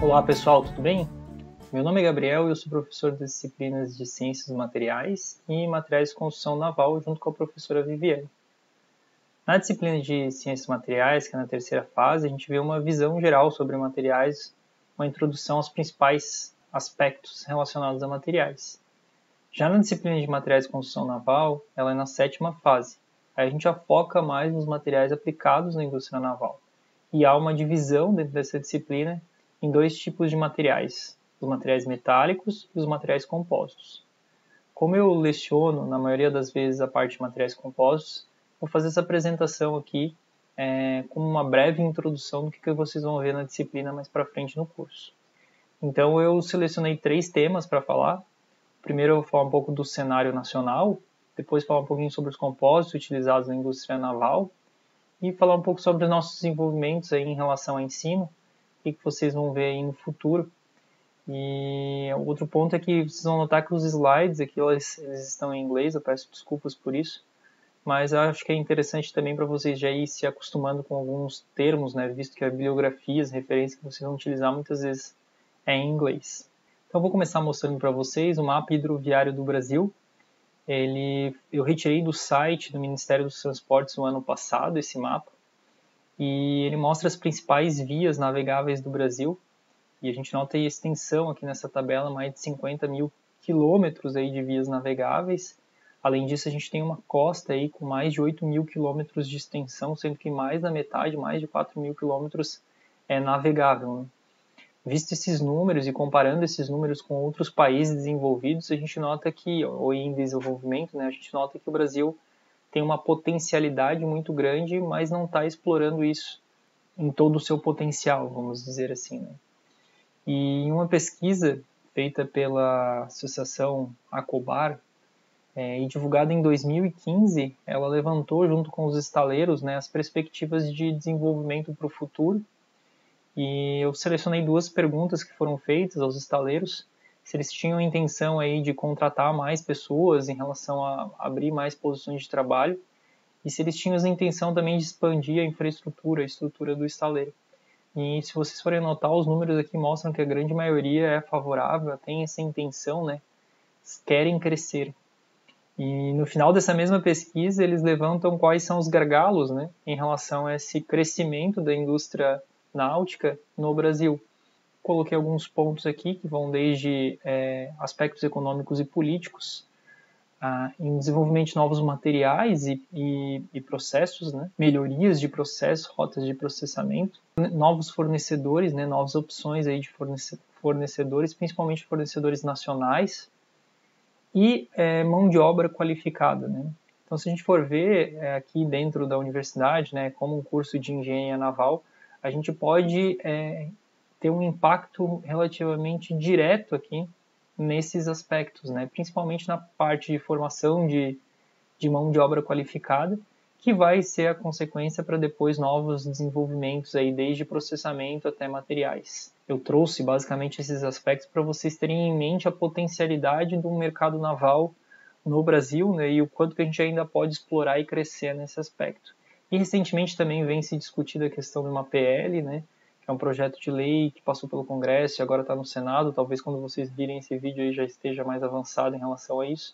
Olá pessoal, tudo bem? Meu nome é Gabriel e eu sou professor das disciplinas de Ciências Materiais e Materiais de Construção Naval junto com a professora Viviane. Na disciplina de Ciências Materiais, que é na terceira fase, a gente vê uma visão geral sobre materiais, uma introdução aos principais aspectos relacionados a materiais. Já na disciplina de Materiais de Construção Naval, ela é na sétima fase. Aí a gente já foca mais nos materiais aplicados na indústria naval. E há uma divisão dentro dessa disciplina em dois tipos de materiais, os materiais metálicos e os materiais compostos. Como eu leciono, na maioria das vezes, a parte de materiais compostos, vou fazer essa apresentação aqui como uma breve introdução do que vocês vão ver na disciplina mais para frente no curso. Então eu selecionei 3 temas para falar. Primeiro eu vou falar um pouco do cenário nacional, depois falar um pouquinho sobre os compostos utilizados na indústria naval e falar um pouco sobre os nossos desenvolvimentos aí em relação ao ensino, o que vocês vão ver aí no futuro. E outro ponto é que vocês vão notar que os slides aqui eles estão em inglês, eu peço desculpas por isso, mas eu acho que é interessante também para vocês já ir se acostumando com alguns termos, né, visto que a bibliografia, as referências que vocês vão utilizar muitas vezes é em inglês. Então eu vou começar mostrando para vocês o mapa hidroviário do Brasil. Eu retirei do site do Ministério dos Transportes no ano passado esse mapa, e ele mostra as principais vias navegáveis do Brasil, e a gente nota aí a extensão aqui nessa tabela, mais de 50 mil quilômetros aí de vias navegáveis. Além disso, a gente tem uma costa aí com mais de 8 mil quilômetros de extensão, sendo que mais da metade, mais de 4 mil quilômetros é navegável, né? Visto esses números e comparando esses números com outros países desenvolvidos, a gente nota que, ou em desenvolvimento, né, a gente nota que o Brasil tem uma potencialidade muito grande, mas não está explorando isso em todo o seu potencial, vamos dizer assim, né? E em uma pesquisa feita pela Associação Acobar, e divulgada em 2015, ela levantou junto com os estaleiros, né, as perspectivas de desenvolvimento para o futuro. E eu selecionei 2 perguntas que foram feitas aos estaleiros, se eles tinham intenção aí de contratar mais pessoas em relação a abrir mais posições de trabalho, e se eles tinham a intenção também de expandir a infraestrutura, a estrutura do estaleiro. E se vocês forem notar, os números aqui mostram que a grande maioria é favorável, tem essa intenção, né? Querem crescer. E no final dessa mesma pesquisa, eles levantam quais são os gargalos, né, em relação a esse crescimento da indústria náutica no Brasil. Coloquei alguns pontos aqui que vão desde aspectos econômicos e políticos, em desenvolvimento de novos materiais e processos, né, melhorias de processo, rotas de processamento, novos fornecedores, né, novas opções aí de fornecedores, principalmente fornecedores nacionais, e mão de obra qualificada, né? Então, se a gente for ver aqui dentro da universidade, né, como um curso de engenharia naval, a gente pode ter um impacto relativamente direto aqui nesses aspectos, né? Principalmente na parte de formação de mão de obra qualificada, que vai ser a consequência para depois novos desenvolvimentos aí, desde processamento até materiais. Eu trouxe basicamente esses aspectos para vocês terem em mente a potencialidade do mercado naval no Brasil, né, e o quanto que a gente ainda pode explorar e crescer nesse aspecto. E recentemente também vem se discutindo a questão de uma PL, né, que é um projeto de lei que passou pelo Congresso e agora está no Senado. Talvez quando vocês virem esse vídeo aí já esteja mais avançado em relação a isso,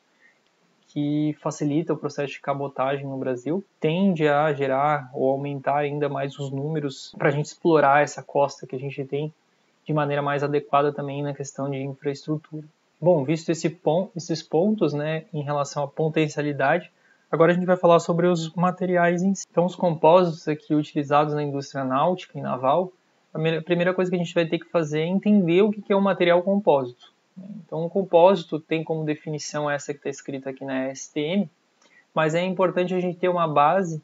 que facilita o processo de cabotagem no Brasil, tende a gerar ou aumentar ainda mais os números para a gente explorar essa costa que a gente tem de maneira mais adequada também na questão de infraestrutura. Bom, visto esses pontos, né, em relação à potencialidade, agora a gente vai falar sobre os materiais em si. Então, os compósitos aqui utilizados na indústria náutica e naval, a primeira coisa que a gente vai ter que fazer é entender o que é um material compósito. Então, o compósito tem como definição essa que está escrita aqui na STM, mas é importante a gente ter uma base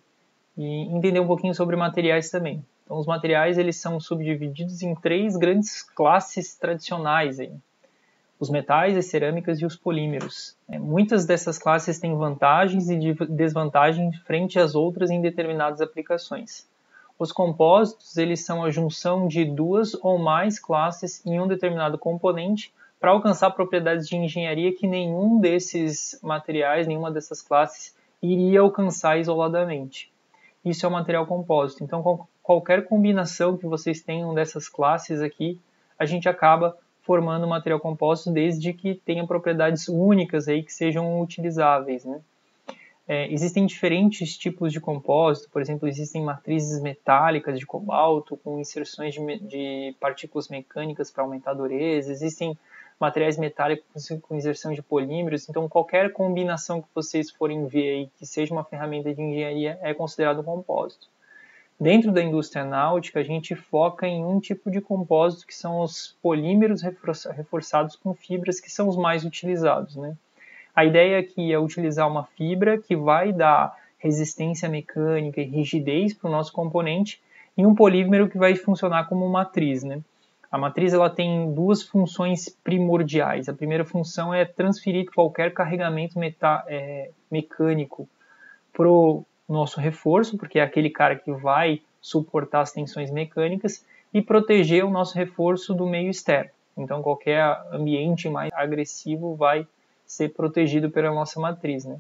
e entender um pouquinho sobre materiais também. Então, os materiais eles são subdivididos em 3 grandes classes tradicionais aí: os metais, as cerâmicas e os polímeros. Muitas dessas classes têm vantagens e desvantagens frente às outras em determinadas aplicações. Os compósitos eles são a junção de 2 ou mais classes em um determinado componente para alcançar propriedades de engenharia que nenhum desses materiais, nenhuma dessas classes iria alcançar isoladamente. Isso é o material compósito. Então, qualquer combinação que vocês tenham dessas classes aqui, a gente acaba formando um material composto desde que tenha propriedades únicas aí que sejam utilizáveis, né? Existem diferentes tipos de compósito, por exemplo, existem matrizes metálicas de cobalto com inserções de partículas mecânicas para aumentar a dureza, existem materiais metálicos com inserção de polímeros, então qualquer combinação que vocês forem ver aí que seja uma ferramenta de engenharia é considerado um compósito. Dentro da indústria náutica, a gente foca em um tipo de compósito que são os polímeros reforçados com fibras, que são os mais utilizados, né? A ideia aqui é utilizar uma fibra que vai dar resistência mecânica e rigidez para o nosso componente e um polímero que vai funcionar como matriz, né? A matriz ela tem duas funções primordiais. A primeira função é transferir qualquer carregamento mecânico para o nosso reforço, porque é aquele cara que vai suportar as tensões mecânicas, e proteger o nosso reforço do meio externo. Então qualquer ambiente mais agressivo vai ser protegido pela nossa matriz, né?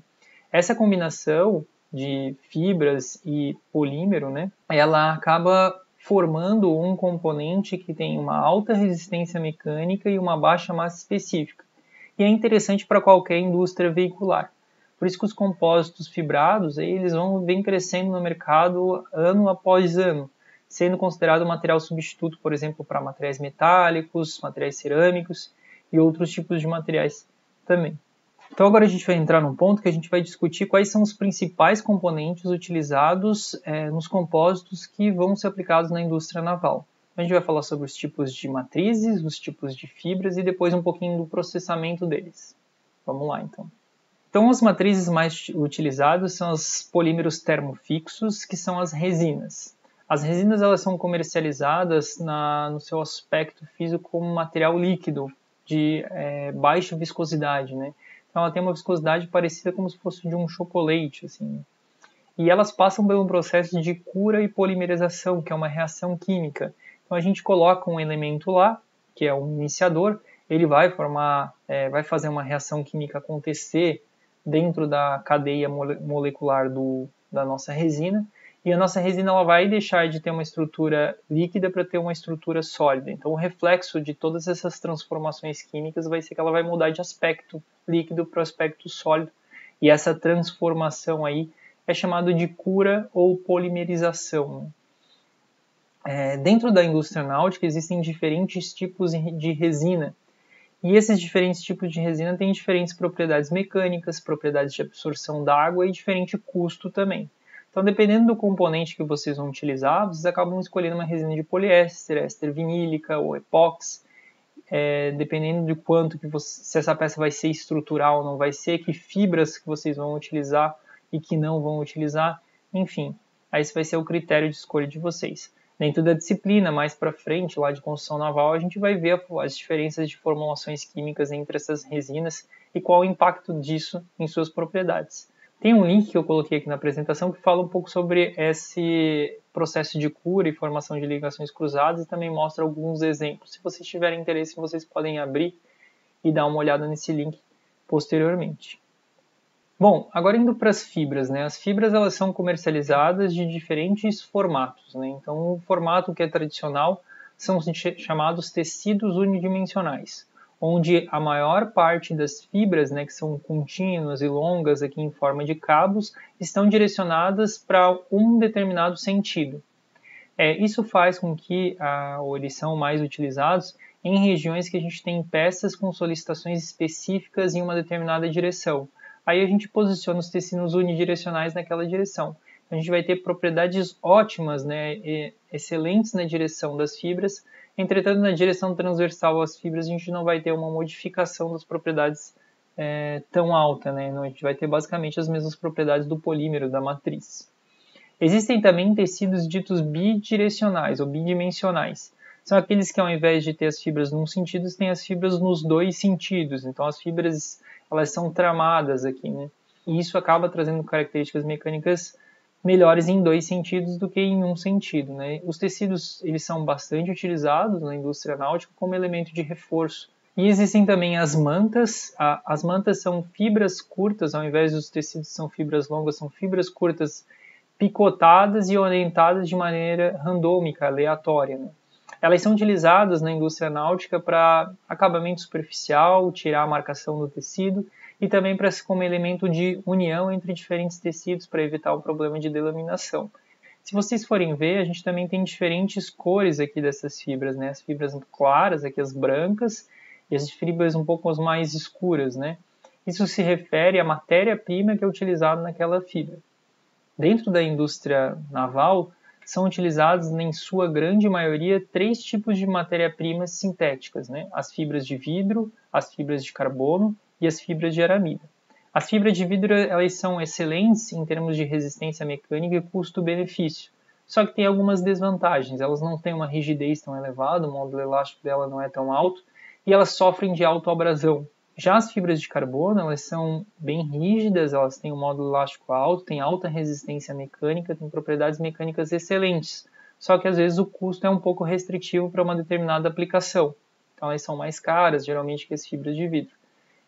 Essa combinação de fibras e polímero, né, ela acaba formando um componente que tem uma alta resistência mecânica e uma baixa massa específica. E é interessante para qualquer indústria veicular. Por isso que os compósitos fibrados, eles vêm crescendo no mercado ano após ano, sendo considerado material substituto, por exemplo, para materiais metálicos, materiais cerâmicos e outros tipos de materiais também. Então agora a gente vai entrar num ponto que a gente vai discutir quais são os principais componentes utilizados nos compósitos que vão ser aplicados na indústria naval. A gente vai falar sobre os tipos de matrizes, os tipos de fibras e depois um pouquinho do processamento deles. Vamos lá então. Então as matrizes mais utilizadas são os polímeros termofixos, que são as resinas. As resinas elas são comercializadas no seu aspecto físico como material líquido de baixa viscosidade, né? Então ela tem uma viscosidade parecida como se fosse de um chocolate, assim. E elas passam por um processo de cura e polimerização, que é uma reação química. Então a gente coloca um elemento lá, que é um iniciador, ele vai vai fazer uma reação química acontecer dentro da cadeia molecular da nossa resina, e a nossa resina ela vai deixar de ter uma estrutura líquida para ter uma estrutura sólida. Então o reflexo de todas essas transformações químicas vai ser que ela vai mudar de aspecto líquido para o aspecto sólido, e essa transformação aí é chamado de cura ou polimerização. Dentro da indústria náutica existem diferentes tipos de resina, e esses diferentes tipos de resina têm diferentes propriedades mecânicas, propriedades de absorção da água e diferente custo também. Então, dependendo do componente que vocês vão utilizar, vocês acabam escolhendo uma resina de poliéster, éster vinílica ou epóxi, dependendo de quanto se essa peça vai ser estrutural ou não vai ser, que fibras que vocês vão utilizar e que não vão utilizar, enfim, aí esse vai ser o critério de escolha de vocês. Dentro da disciplina, mais para frente, lá de construção naval, a gente vai ver as diferenças de formulações químicas entre essas resinas e qual o impacto disso em suas propriedades. Tem um link que eu coloquei aqui na apresentação que fala um pouco sobre esse processo de cura e formação de ligações cruzadas e também mostra alguns exemplos. Se vocês tiverem interesse, vocês podem abrir e dar uma olhada nesse link posteriormente. Bom, agora indo para as fibras, né? As fibras elas são comercializadas de diferentes formatos, né? Então, o formato que é tradicional são os chamados tecidos unidimensionais, onde a maior parte das fibras, né, que são contínuas e longas aqui em forma de cabos, estão direcionadas para um determinado sentido. Isso faz com que eles são mais utilizados em regiões que a gente tem peças com solicitações específicas em uma determinada direção. Aí a gente posiciona os tecidos unidirecionais naquela direção. A gente vai ter propriedades ótimas, né, e excelentes na direção das fibras. Entretanto, na direção transversal às fibras, a gente não vai ter uma modificação das propriedades tão alta, né? A gente vai ter basicamente as mesmas propriedades do polímero, da matriz. Existem também tecidos ditos bidirecionais ou bidimensionais. São aqueles que, ao invés de ter as fibras num sentido, têm as fibras nos dois sentidos. Então, as fibras elas são tramadas aqui, né? E isso acaba trazendo características mecânicas melhores em dois sentidos do que em um sentido, né? Os tecidos eles são bastante utilizados na indústria náutica como elemento de reforço. E existem também as mantas. As mantas são fibras curtas, ao invés dos tecidos são fibras longas, são fibras curtas picotadas e orientadas de maneira randômica, aleatória, né? Elas são utilizadas na indústria náutica para acabamento superficial, tirar a marcação do tecido e também para como elemento de união entre diferentes tecidos para evitar o problema de delaminação. Se vocês forem ver, a gente também tem diferentes cores aqui dessas fibras, né? As fibras claras, aqui as brancas, e as fibras um pouco mais escuras, né? Isso se refere à matéria-prima que é utilizada naquela fibra. Dentro da indústria naval, são utilizados, em sua grande maioria, 3 tipos de matéria-primas sintéticas, né? As fibras de vidro, as fibras de carbono e as fibras de aramida. As fibras de vidro elas são excelentes em termos de resistência mecânica e custo-benefício, só que tem algumas desvantagens. Elas não têm uma rigidez tão elevada, o módulo elástico dela não é tão alto e elas sofrem de autoabrasão. Já as fibras de carbono, elas são bem rígidas, elas têm um módulo elástico alto, têm alta resistência mecânica, têm propriedades mecânicas excelentes, só que às vezes o custo é um pouco restritivo para uma determinada aplicação. Então elas são mais caras, geralmente, que as fibras de vidro.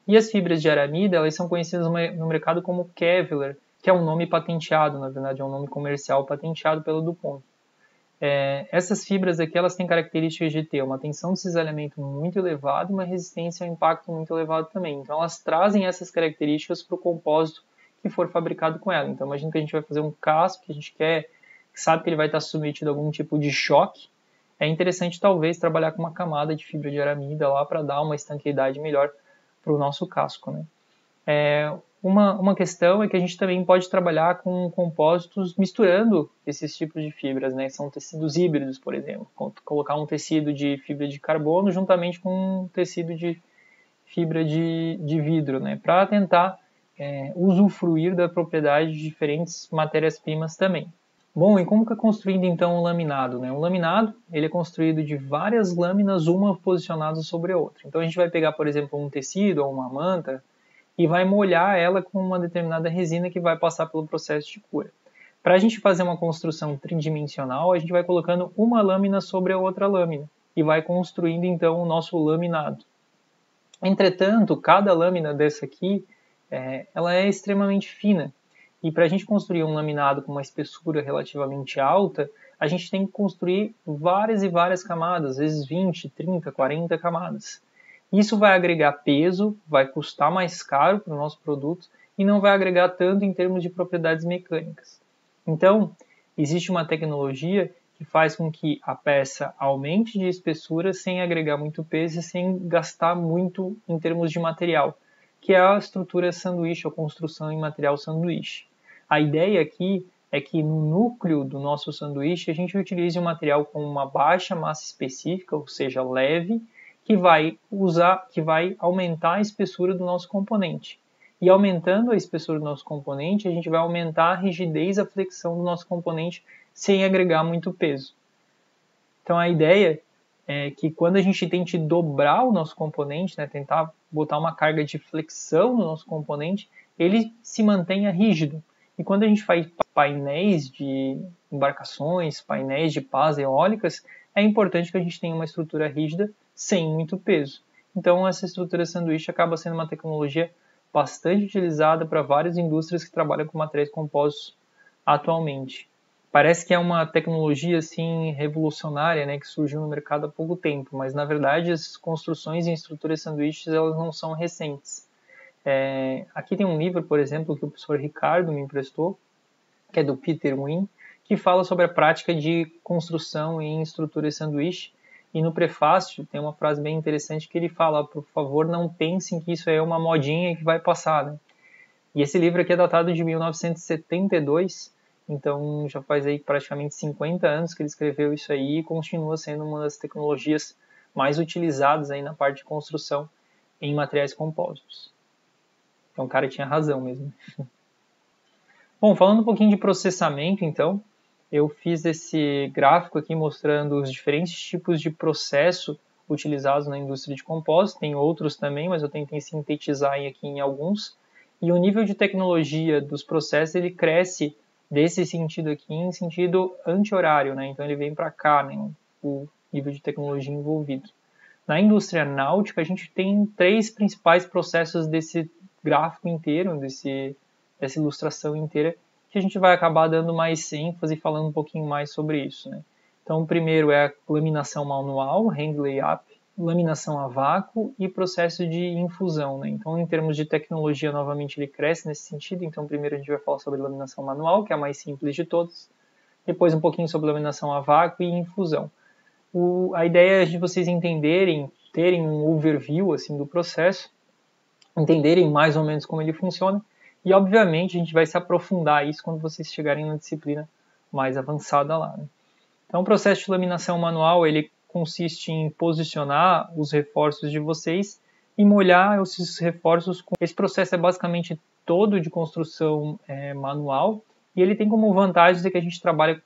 E as fibras de aramida, elas são conhecidas no mercado como Kevlar, que é um nome patenteado, na verdade é um nome comercial patenteado pela DuPont. Essas fibras aqui elas têm características de ter uma tensão de cisalhamento muito elevada e uma resistência ao impacto muito elevada também. Então elas trazem essas características para o compósito que for fabricado com ela. Então imagina que a gente vai fazer um casco que a gente sabe que ele vai estar submetido a algum tipo de choque. É interessante talvez trabalhar com uma camada de fibra de aramida lá para dar uma estanqueidade melhor para o nosso casco, né? Uma questão é que a gente também pode trabalhar com compósitos misturando esses tipos de fibras, né? São tecidos híbridos, por exemplo. Colocar um tecido de fibra de carbono juntamente com um tecido de fibra de vidro, né? Para tentar usufruir da propriedade de diferentes matérias-primas também. Bom, e como que é construído então o laminado, né? O laminado ele é construído de várias lâminas, uma posicionada sobre a outra. Então a gente vai pegar, por exemplo, um tecido ou uma manta e vai molhar ela com uma determinada resina que vai passar pelo processo de cura. Para a gente fazer uma construção tridimensional, a gente vai colocando uma lâmina sobre a outra lâmina e vai construindo então o nosso laminado. Entretanto, cada lâmina dessa aqui, ela é extremamente fina. E para a gente construir um laminado com uma espessura relativamente alta, a gente tem que construir várias e várias camadas, às vezes 20, 30, 40 camadas. Isso vai agregar peso, vai custar mais caro para o nosso produto e não vai agregar tanto em termos de propriedades mecânicas. Então, existe uma tecnologia que faz com que a peça aumente de espessura sem agregar muito peso e sem gastar muito em termos de material, que é a estrutura sanduíche ou construção em material sanduíche. A ideia aqui é que no núcleo do nosso sanduíche a gente utilize um material com uma baixa massa específica, ou seja, leve, que vai aumentar a espessura do nosso componente. E aumentando a espessura do nosso componente, a gente vai aumentar a rigidez, a flexão do nosso componente sem agregar muito peso. Então a ideia é que quando a gente tente dobrar o nosso componente, né, tentar botar uma carga de flexão no nosso componente, ele se mantenha rígido. E quando a gente faz painéis de embarcações, painéis de pás eólicas, é importante que a gente tenha uma estrutura rígida sem muito peso. Então essa estrutura sanduíche acaba sendo uma tecnologia bastante utilizada para várias indústrias que trabalham com materiais compostos atualmente. Parece que é uma tecnologia assim revolucionária, né, que surgiu no mercado há pouco tempo, mas na verdade as construções em estruturas sanduíches elas não são recentes. Aqui tem um livro, por exemplo, que o professor Ricardo me emprestou, que é do Peter Wynn, que fala sobre a prática de construção em estruturas sanduíche. E no prefácio tem uma frase bem interessante que ele fala: por favor, não pensem que isso é uma modinha que vai passar, né? E esse livro aqui é datado de 1972, então já faz aí praticamente 50 anos que ele escreveu isso aí e continua sendo uma das tecnologias mais utilizadas aí na parte de construção em materiais compostos. Então o cara tinha razão mesmo. Bom, falando um pouquinho de processamento, então, eu fiz esse gráfico aqui mostrando os diferentes tipos de processo utilizados na indústria de compósito. Tem outros também, mas eu tentei sintetizar aqui em alguns. E o nível de tecnologia dos processos ele cresce desse sentido aqui em sentido anti-horário, né? Então ele vem para cá, né? O nível de tecnologia envolvido. Na indústria náutica, a gente tem 3 principais processos desse gráfico inteiro, dessa ilustração inteira, que a gente vai acabar dando mais ênfase e falando um pouquinho mais sobre isso, né? Então, o primeiro é a laminação manual, hand layup, laminação a vácuo e processo de infusão, né? Então, em termos de tecnologia, novamente, ele cresce nesse sentido. Então, primeiro a gente vai falar sobre laminação manual, que é a mais simples de todas. Depois, um pouquinho sobre laminação a vácuo e infusão. A ideia é de vocês entenderem, terem um overview assim, do processo, entenderem mais ou menos como ele funciona. E, obviamente, a gente vai se aprofundar isso quando vocês chegarem na disciplina mais avançada lá, né? Então, o processo de laminação manual, ele consiste em posicionar os reforços de vocês e molhar esses reforços. Esse processo é basicamente todo de construção manual e ele tem como vantagem que a gente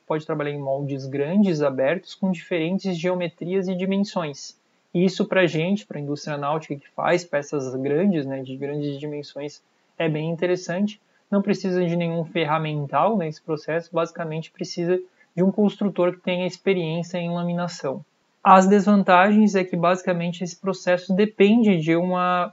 pode trabalhar em moldes grandes, abertos, com diferentes geometrias e dimensões. E isso para a gente, para a indústria náutica que faz peças grandes, né, de grandes dimensões, é bem interessante. Não precisa de nenhum ferramental nesse processo, basicamente precisa de um construtor que tenha experiência em laminação. As desvantagens é que basicamente esse processo depende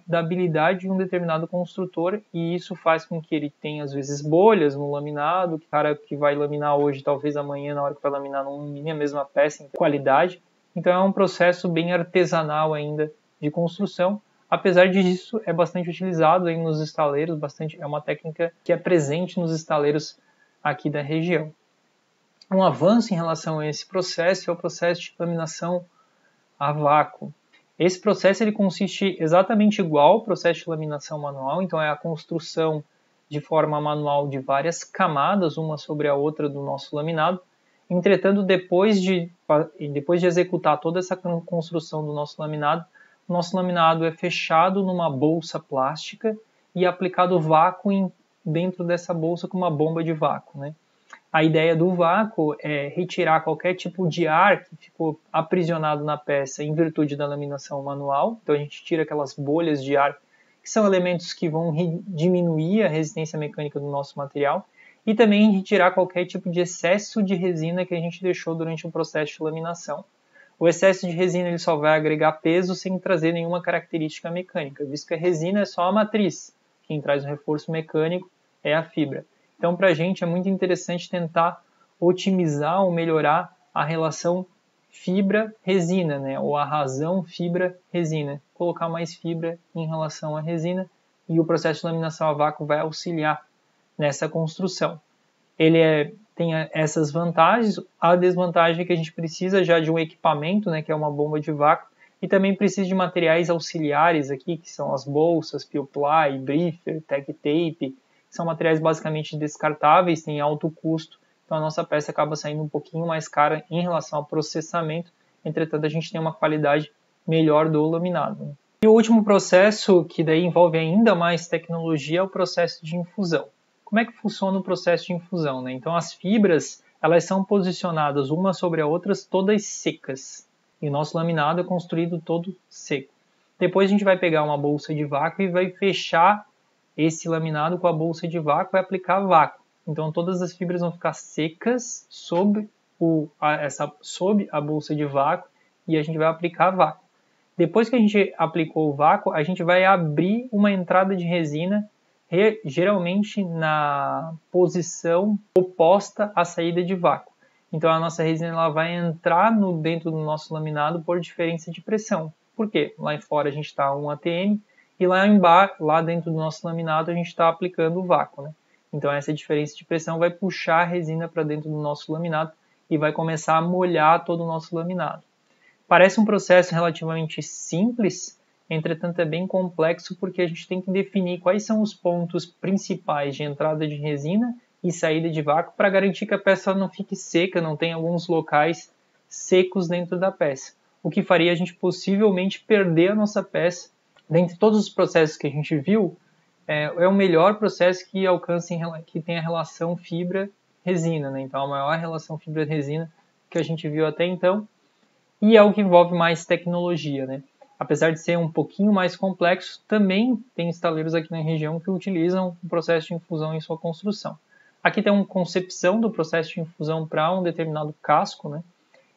da habilidade de um determinado construtor e isso faz com que ele tenha às vezes bolhas no laminado, o cara que vai laminar hoje talvez amanhã na hora que vai laminar não domine a mesma peça em qualidade. Então é um processo bem artesanal ainda de construção. Apesar disso, é bastante utilizado aí nos estaleiros, é uma técnica que é presente nos estaleiros aqui da região. Um avanço em relação a esse processo é o processo de laminação a vácuo. Esse processo ele consiste exatamente igual ao processo de laminação manual, então é a construção de forma manual de várias camadas, uma sobre a outra do nosso laminado. Entretanto, depois de executar toda essa construção do nosso laminado é fechado numa bolsa plástica e aplicado vácuo dentro dessa bolsa com uma bomba de vácuo, né? A ideia do vácuo é retirar qualquer tipo de ar que ficou aprisionado na peça em virtude da laminação manual. Então a gente tira aquelas bolhas de ar, que são elementos que vão diminuir a resistência mecânica do nosso material. E também retirar qualquer tipo de excesso de resina que a gente deixou durante o processo de laminação. O excesso de resina ele só vai agregar peso sem trazer nenhuma característica mecânica, visto que a resina é só a matriz. Quem traz o reforço mecânico é a fibra. Então, para a gente é muito interessante tentar otimizar ou melhorar a relação fibra-resina, né? Ou a razão fibra-resina. Colocar mais fibra em relação à resina e o processo de laminação a vácuo vai auxiliar nessa construção. Ele tem essas vantagens. A desvantagem é que a gente precisa já de um equipamento, né? Que é uma bomba de vácuo. E também precisa de materiais auxiliares aqui, que são as bolsas, peel ply, briefer, tech tape. São materiais basicamente descartáveis, têm alto custo, então a nossa peça acaba saindo um pouquinho mais cara em relação ao processamento, entretanto a gente tem uma qualidade melhor do laminado. E o último processo, que daí envolve ainda mais tecnologia, é o processo de infusão. Como é que funciona o processo de infusão, né? Então as fibras, elas são posicionadas uma sobre a outra, todas secas, e o nosso laminado é construído todo seco. Depois a gente vai pegar uma bolsa de vácuo e vai fechar esse laminado com a bolsa de vácuo e aplicar vácuo. Então todas as fibras vão ficar secas sob a bolsa de vácuo e a gente vai aplicar vácuo. Depois que a gente aplicou o vácuo, a gente vai abrir uma entrada de resina, geralmente na posição oposta à saída de vácuo. Então a nossa resina ela vai entrar dentro do nosso laminado por diferença de pressão. Por quê? Lá fora a gente está a 1 atm, e lá dentro do nosso laminado a gente está aplicando o vácuo, né? Então essa diferença de pressão vai puxar a resina para dentro do nosso laminado e vai começar a molhar todo o nosso laminado. Parece um processo relativamente simples, entretanto é bem complexo porque a gente tem que definir quais são os pontos principais de entrada de resina e saída de vácuo para garantir que a peça não fique seca, não tenha alguns locais secos dentro da peça. O que faria a gente possivelmente perder a nossa peça. Dentre todos os processos que a gente viu, é o melhor processo que tem a relação fibra-resina, né? Então, a maior relação fibra-resina que a gente viu até então, e é o que envolve mais tecnologia, né? Apesar de ser um pouquinho mais complexo, também tem estaleiros aqui na região que utilizam o processo de infusão em sua construção. Aqui tem uma concepção do processo de infusão para um determinado casco, né?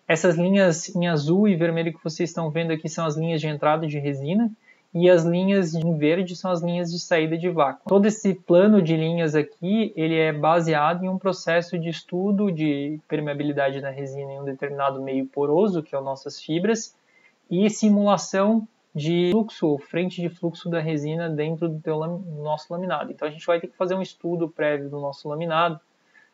Essas linhas em azul e vermelho que vocês estão vendo aqui são as linhas de entrada de resina, e as linhas em verde são as linhas de saída de vácuo. Todo esse plano de linhas aqui, ele é baseado em um processo de estudo de permeabilidade da resina em um determinado meio poroso, que é o nossas fibras, e simulação de fluxo, frente de fluxo da resina dentro do nosso laminado. Então a gente vai ter que fazer um estudo prévio do nosso laminado,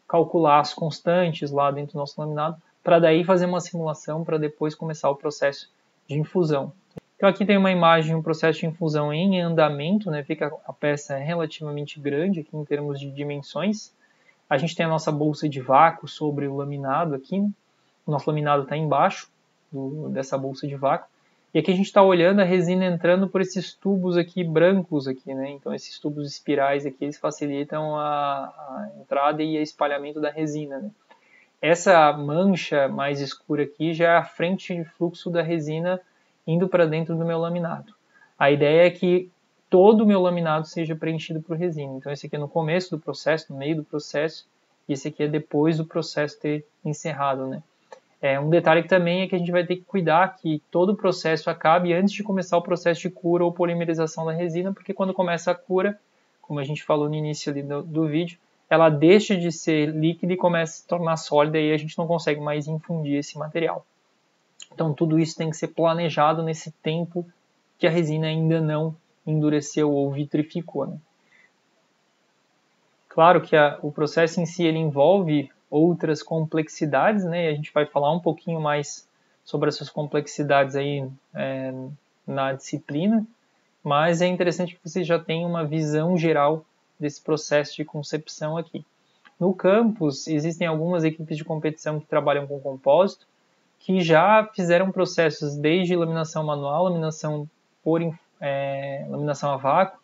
calcular as constantes lá dentro do nosso laminado, para daí fazer uma simulação para depois começar o processo de infusão. Então aqui tem uma imagem, um processo de infusão em andamento, né? Fica a peça relativamente grande aqui em termos de dimensões. A gente tem a nossa bolsa de vácuo sobre o laminado aqui, né? O nosso laminado está embaixo dessa bolsa de vácuo. E aqui a gente está olhando a resina entrando por esses tubos aqui brancos aqui, né? Então esses tubos espirais aqui, eles facilitam a entrada e o espalhamento da resina, né? Essa mancha mais escura aqui já é a frente de fluxo da resina indo para dentro do meu laminado. A ideia é que todo o meu laminado seja preenchido por resina. Então esse aqui é no começo do processo, no meio do processo, e esse aqui é depois do processo ter encerrado, né? Um detalhe que também é que a gente vai ter que cuidar que todo o processo acabe antes de começar o processo de cura ou polimerização da resina, porque quando começa a cura, como a gente falou no início ali do vídeo, ela deixa de ser líquida e começa a se tornar sólida e a gente não consegue mais infundir esse material. Então tudo isso tem que ser planejado nesse tempo que a resina ainda não endureceu ou vitrificou, né? Claro que o processo em si ele envolve outras complexidades, né? E a gente vai falar um pouquinho mais sobre essas complexidades aí na disciplina, mas é interessante que você já tenha uma visão geral desse processo de concepção aqui. No campus, existem algumas equipes de competição que trabalham com compósito, que já fizeram processos desde laminação manual, laminação laminação a vácuo,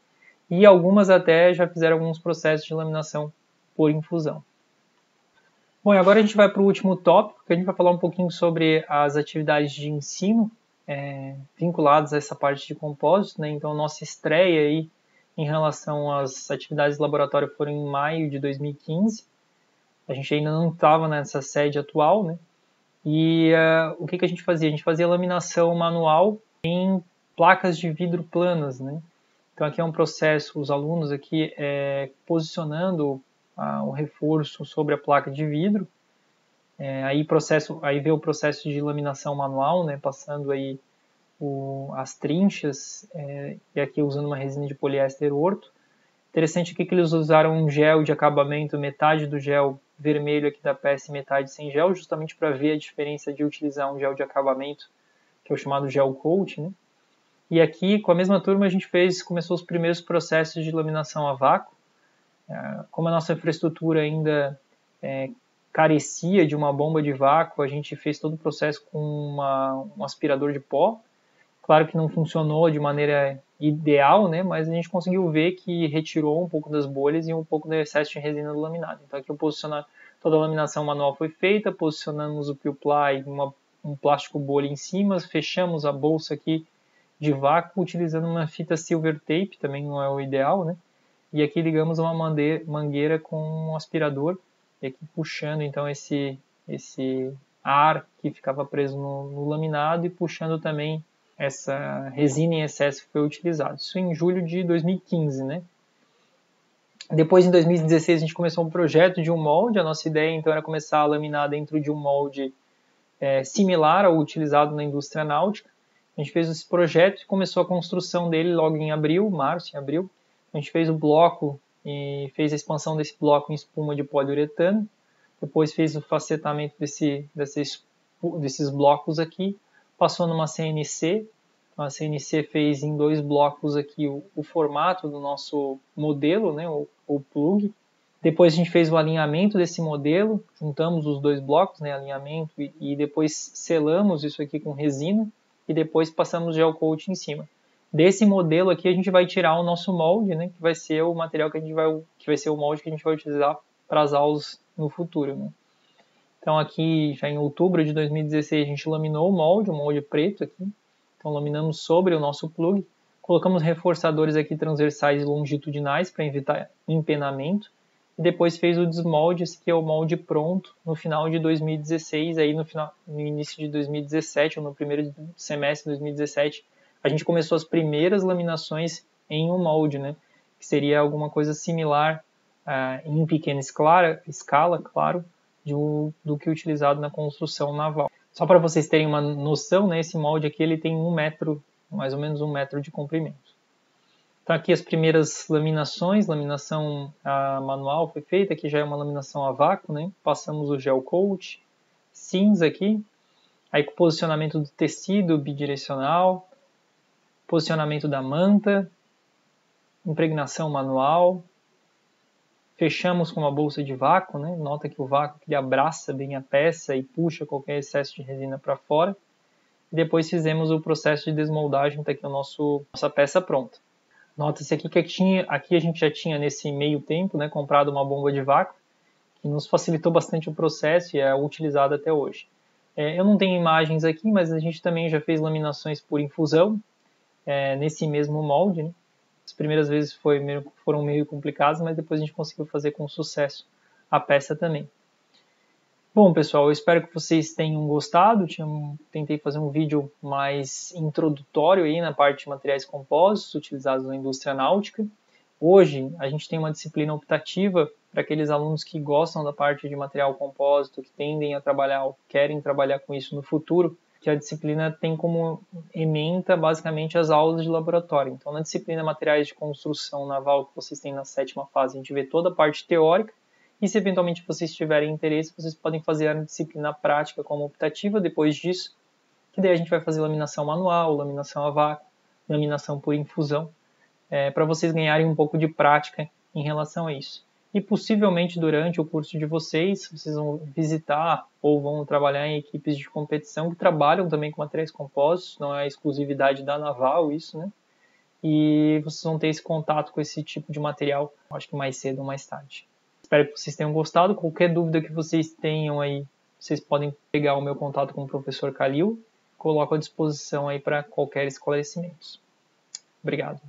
e algumas até já fizeram alguns processos de laminação por infusão. Bom, e agora a gente vai para o último tópico, que a gente vai falar um pouquinho sobre as atividades de ensino vinculadas a essa parte de compósito, né? Então, nossa estreia aí em relação às atividades de laboratório foram em maio de 2015. A gente ainda não estava nessa sede atual, né? E o que a gente fazia? A gente fazia laminação manual em placas de vidro planas, né? Então aqui é um processo, os alunos aqui posicionando o reforço sobre a placa de vidro, aí vê o processo de laminação manual, né? Passando aí as trinchas, e aqui usando uma resina de poliéster orto. Interessante aqui que eles usaram um gel de acabamento, metade do gel vermelho aqui da peça e metade sem gel, justamente para ver a diferença de utilizar um gel de acabamento, que é o chamado gel coat, né? E aqui, com a mesma turma, a gente começou os primeiros processos de laminação a vácuo. Como a nossa infraestrutura ainda carecia de uma bomba de vácuo, a gente fez todo o processo com um aspirador de pó. Claro que não funcionou de maneira ideal, né? Mas a gente conseguiu ver que retirou um pouco das bolhas e um pouco do excesso de resina do laminado. Então aqui toda a laminação manual foi feita, posicionamos o Q-ply, um plástico bolha em cima, fechamos a bolsa aqui de vácuo utilizando uma fita silver tape, também não é o ideal, né? E aqui ligamos uma mangueira com um aspirador, e aqui puxando então esse ar que ficava preso no laminado e puxando também essa resina em excesso que foi utilizada. Isso em julho de 2015, né? Depois, em 2016, a gente começou um projeto de um molde. A nossa ideia, então, era começar a laminar dentro de um molde similar ao utilizado na indústria náutica. A gente fez esse projeto e começou a construção dele logo em março e abril. A gente fez o bloco e fez a expansão desse bloco em espuma de poliuretano. Depois fez o facetamento desses blocos aqui. Passou numa CNC. A CNC fez em 2 blocos aqui o formato do nosso modelo, né, o plug. Depois a gente fez o alinhamento desse modelo, juntamos os 2 blocos, né, alinhamento, e depois selamos isso aqui com resina e depois passamos gel coat em cima. Desse modelo aqui a gente vai tirar o nosso molde, né, que vai ser o material que vai ser o molde que a gente vai utilizar para as aulas no futuro, né. Então aqui, já em outubro de 2016, a gente laminou o molde preto aqui. Então laminamos sobre o nosso plug. Colocamos reforçadores aqui transversais e longitudinais para evitar empenamento. E depois fez o desmolde, esse aqui é o molde pronto, no final de 2016. Aí no início de 2017, ou no primeiro semestre de 2017, a gente começou as primeiras laminações em um molde, né? Que seria alguma coisa similar em pequena escala, claro, do que utilizado na construção naval. Só para vocês terem uma noção, né, esse molde aqui ele tem 1 metro, mais ou menos 1 metro de comprimento. Então aqui as primeiras laminações, laminação manual foi feita, aqui já é uma laminação a vácuo, né? Passamos o gel coat, cinza aqui, aí com o posicionamento do tecido bidirecional, posicionamento da manta, impregnação manual, fechamos com uma bolsa de vácuo, né? Nota que o vácuo ele abraça bem a peça e puxa qualquer excesso de resina para fora. E depois fizemos o processo de desmoldagem, está aqui a nossa peça pronta. Nota-se aqui que aqui a gente já tinha nesse meio tempo, né, comprado uma bomba de vácuo, que nos facilitou bastante o processo e é utilizada até hoje. Eu não tenho imagens aqui, mas a gente também já fez laminações por infusão, nesse mesmo molde, né? As primeiras vezes foram meio complicadas, mas depois a gente conseguiu fazer com sucesso a peça também. Bom, pessoal, eu espero que vocês tenham gostado. Tentei fazer um vídeo mais introdutório aí na parte de materiais compostos utilizados na indústria náutica. Hoje, a gente tem uma disciplina optativa para aqueles alunos que gostam da parte de material compósito, que tendem a trabalhar ou querem trabalhar com isso no futuro, que a disciplina tem como ementa basicamente as aulas de laboratório. Então, na disciplina Materiais de Construção Naval, que vocês têm na 7ª fase, a gente vê toda a parte teórica, e se eventualmente vocês tiverem interesse, vocês podem fazer a disciplina prática como optativa depois disso, que daí a gente vai fazer laminação manual, laminação a vácuo, laminação por infusão, para vocês ganharem um pouco de prática em relação a isso. E possivelmente durante o curso de vocês vão visitar ou vão trabalhar em equipes de competição que trabalham também com materiais compostos, não é exclusividade da Naval isso, né? E vocês vão ter esse contato com esse tipo de material, acho que mais cedo ou mais tarde. Espero que vocês tenham gostado. Qualquer dúvida que vocês tenham aí, vocês podem pegar o meu contato com o professor Kalil. Coloco à disposição aí para qualquer esclarecimento. Obrigado.